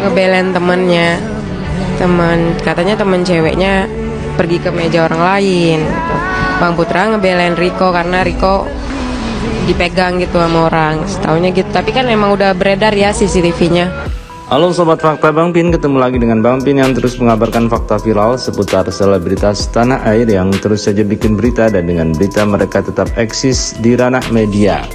ngebelain temennya, katanya temen ceweknya pergi ke meja orang lain gitu. Bang Putra ngebelain Riko karena Riko dipegang gitu sama orang, setaunya gitu. Tapi kan emang udah beredar ya CCTV-nya. Halo Sobat Fakta Bang Pin, ketemu lagi dengan Bang Pin yang terus mengabarkan fakta viral seputar selebritas tanah air yang terus saja bikin berita, dan dengan berita mereka tetap eksis di ranah media.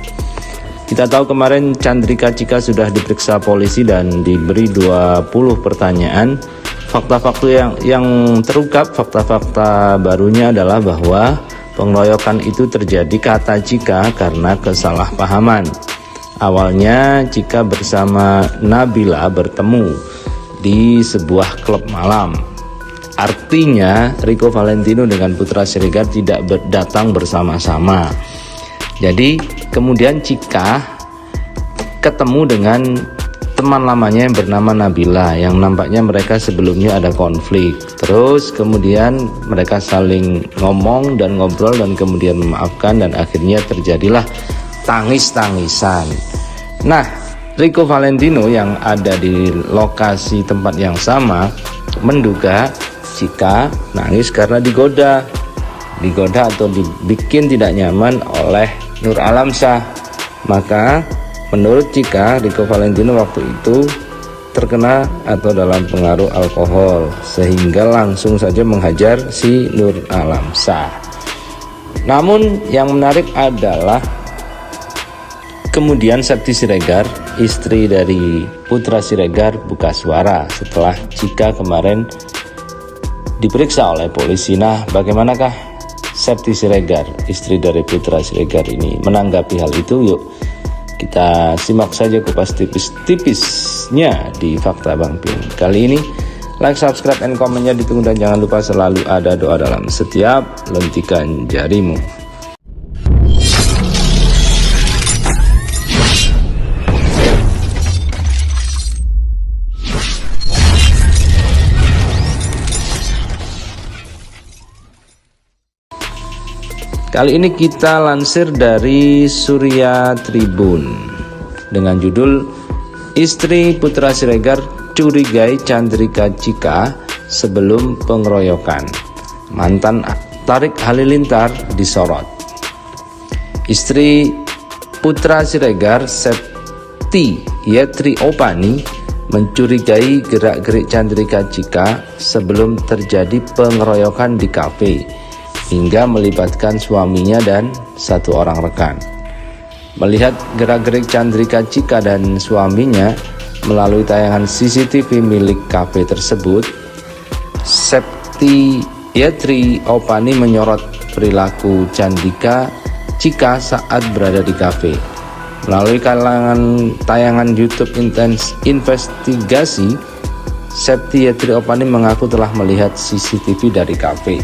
Kita tahu kemarin Chandrika Cika sudah diperiksa polisi dan diberi 20 pertanyaan. Fakta-fakta yang terungkap, fakta-fakta barunya adalah bahwa pengeroyokan itu terjadi, kata Cika, karena kesalahpahaman. Awalnya Cika bersama Nabila bertemu di sebuah klub malam. Artinya Rico Valentino dengan Putra Siregar tidak datang bersama-sama. Jadi kemudian Cika ketemu dengan teman lamanya yang bernama Nabila, yang nampaknya mereka sebelumnya ada konflik. Terus kemudian mereka saling ngomong dan ngobrol dan kemudian memaafkan, dan akhirnya terjadilah tangis-tangisan. Nah, Rico Valentino yang ada di lokasi tempat yang sama menduga Cika nangis karena digoda atau dibikin tidak nyaman oleh Nur Alamsyah. Maka menurut Cika, Rico Valentino waktu itu terkena atau dalam pengaruh alkohol sehingga langsung saja menghajar si Nur Alamsyah. Namun yang menarik adalah kemudian Septi Siregar, istri dari Putra Siregar, buka suara setelah Cika kemarin diperiksa oleh polisi. Nah, bagaimanakah Septi Siregar, istri dari Putra Siregar ini menanggapi hal itu? Yuk kita simak saja kupas tipis-tipisnya di Fakta Bang Pin. Kali ini like, subscribe, and komennya ditunggu, dan jangan lupa selalu ada doa dalam setiap lentikan jarimu. Kali ini kita lansir dari Surya Tribun dengan judul Istri Putra Siregar curigai Chandrika Cika sebelum pengeroyokan. Mantan Tarik Halilintar disorot. Istri Putra Siregar, Septi Yetri Opani, mencurigai gerak-gerik Chandrika Cika sebelum terjadi pengeroyokan di kafe hingga melibatkan suaminya dan satu orang rekan. Melihat gerak-gerik Chandrika Cika dan suaminya melalui tayangan CCTV milik kafe tersebut, Septi Yetri Opani menyorot perilaku Chandrika Cika saat berada di kafe. Melalui tayangan YouTube investigasi, Septi Yetri Opani mengaku telah melihat CCTV dari kafe,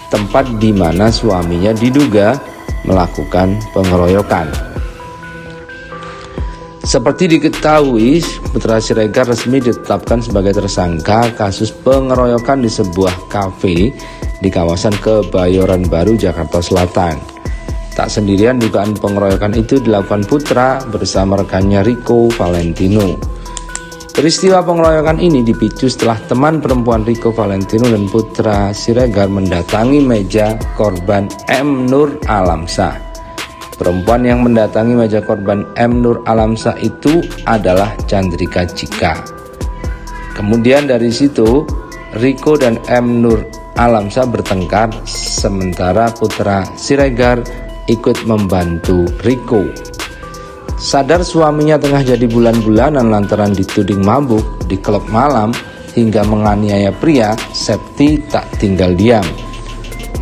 tempat di mana suaminya diduga melakukan pengeroyokan. Seperti diketahui, Putra Siregar resmi ditetapkan sebagai tersangka kasus pengeroyokan di sebuah kafe di kawasan Kebayoran Baru, Jakarta Selatan. Tak sendirian, dugaan pengeroyokan itu dilakukan Putra bersama rekannya Rico Valentino. Peristiwa pengeroyokan ini dipicu setelah teman perempuan Rico Valentino dan Putra Siregar mendatangi meja korban M. Nur Alamsyah. Perempuan yang mendatangi meja korban M. Nur Alamsyah itu adalah Chandrika Cika. Kemudian dari situ Rico dan M. Nur Alamsyah bertengkar, sementara Putra Siregar ikut membantu Rico. Sadar suaminya tengah jadi bulan-bulanan lantaran dituding mabuk di klub malam hingga menganiaya pria, Septi tak tinggal diam.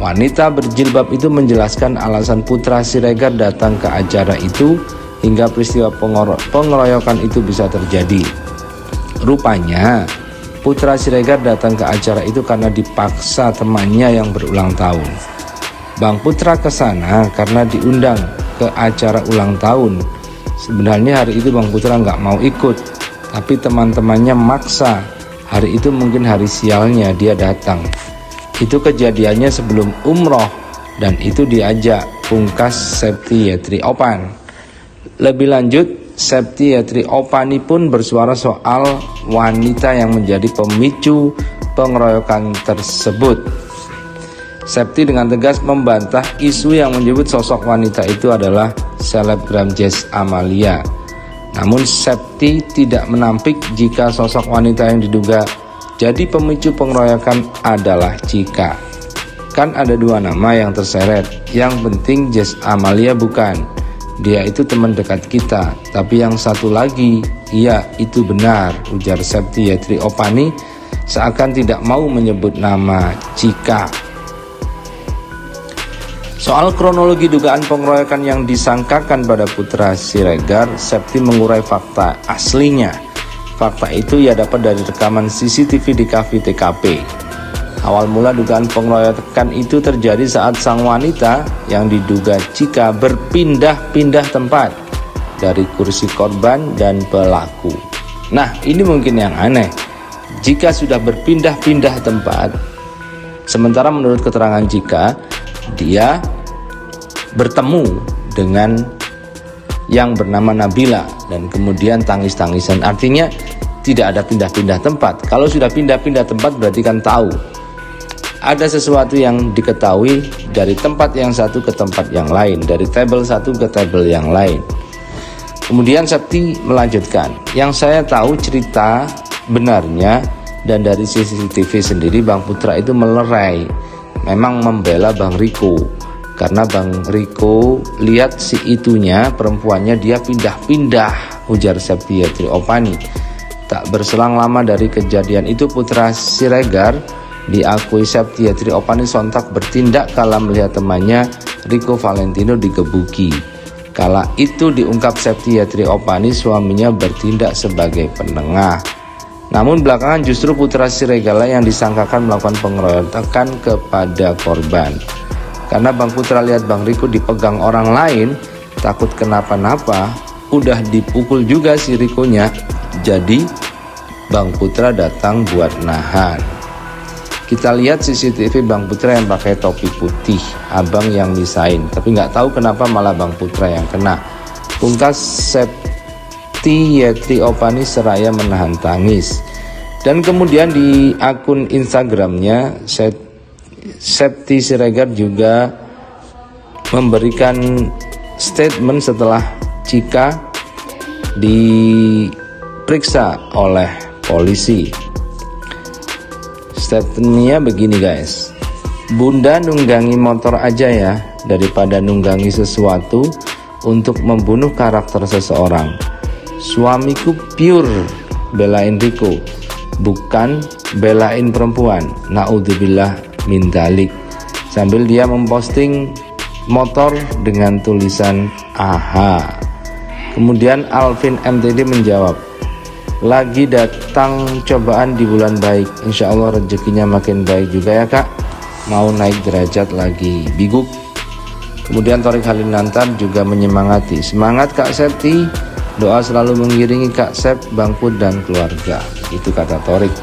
Wanita berjilbab itu menjelaskan alasan Putra Siregar datang ke acara itu hingga peristiwa pengeroyokan itu bisa terjadi. Rupanya Putra Siregar datang ke acara itu karena dipaksa temannya yang berulang tahun. Bang Putra ke sana karena diundang ke acara ulang tahun. Sebenarnya hari itu Bang Putra nggak mau ikut, tapi teman-temannya maksa. Hari itu mungkin hari sialnya dia datang. Itu kejadiannya sebelum umroh, dan itu diajak, pungkas Septi Yetri Opan. Lebih lanjut, Septi Yetri Opani pun bersuara soal wanita yang menjadi pemicu pengeroyokan tersebut. Septi dengan tegas membantah isu yang menyebut sosok wanita itu adalah selebgram Jess Amalia. Namun Septi tidak menampik jika sosok wanita yang diduga jadi pemicu pengeroyokan adalah Cika. Kan ada 2 nama yang terseret, yang penting Jess Amalia bukan. Dia itu teman dekat kita, tapi yang satu lagi, iya itu benar, ujar Septi Yetri Opani seakan tidak mau menyebut nama Cika. Soal kronologi dugaan pengeroyokan yang disangkakan pada Putra Siregar, Septi mengurai fakta aslinya. Fakta itu ia dapat dari rekaman CCTV di kafe TKP. Awal mula dugaan pengeroyokan itu terjadi saat sang wanita yang diduga Cika berpindah-pindah tempat dari kursi korban dan pelaku. Nah, ini mungkin yang aneh. Jika sudah berpindah-pindah tempat, sementara menurut keterangan Cika, dia bertemu dengan yang bernama Nabila dan kemudian tangis-tangisan. Artinya tidak ada pindah-pindah tempat. Kalau sudah pindah-pindah tempat berarti kan tahu ada sesuatu yang diketahui dari tempat yang satu ke tempat yang lain, dari table satu ke table yang lain. Kemudian Septi melanjutkan, yang saya tahu cerita benarnya dan dari CCTV sendiri Bang Putra itu melerai, memang membela Bang Riko. Karena Bang Riko lihat si itunya, perempuannya dia pindah-pindah, ujar Septi Yetri Opani. Tak berselang lama dari kejadian itu Putra Siregar diakui Septi Yetri Opani sontak bertindak kala melihat temannya Riko Valentino digebuki. Kala itu diungkap Septi Yetri Opani suaminya bertindak sebagai penengah. Namun belakangan justru Putra Siregar yang disangkakan melakukan pengeroyokan kepada korban. Karena Bang Putra lihat Bang Riko dipegang orang lain, takut kenapa-napa, udah dipukul juga si Rikonya. Jadi Bang Putra datang buat nahan. Kita lihat CCTV Bang Putra yang pakai topi putih, abang yang misain, tapi nggak tahu kenapa malah Bang Putra yang kena. Pungkas Septi Yetri Opani seraya menahan tangis. Dan kemudian di akun Instagramnya Septi Siregar juga memberikan statement setelah Cika diperiksa oleh polisi. Statementnya begini guys, Bunda nunggangi motor aja ya daripada nunggangi sesuatu untuk membunuh karakter seseorang. Suamiku pure belain Riko, bukan belain perempuan. Naudzubillah min dzalik. Sambil dia memposting motor dengan tulisan AHA. Kemudian Alvin MTD menjawab, lagi datang cobaan di bulan baik, insya Allah rezekinya makin baik juga ya kak, mau naik derajat lagi, biguk. Kemudian Torik Halilintar juga menyemangati, semangat Kak Septi, doa selalu mengiringi Kak Sep, Bang Put dan keluarga, itu kata Torik.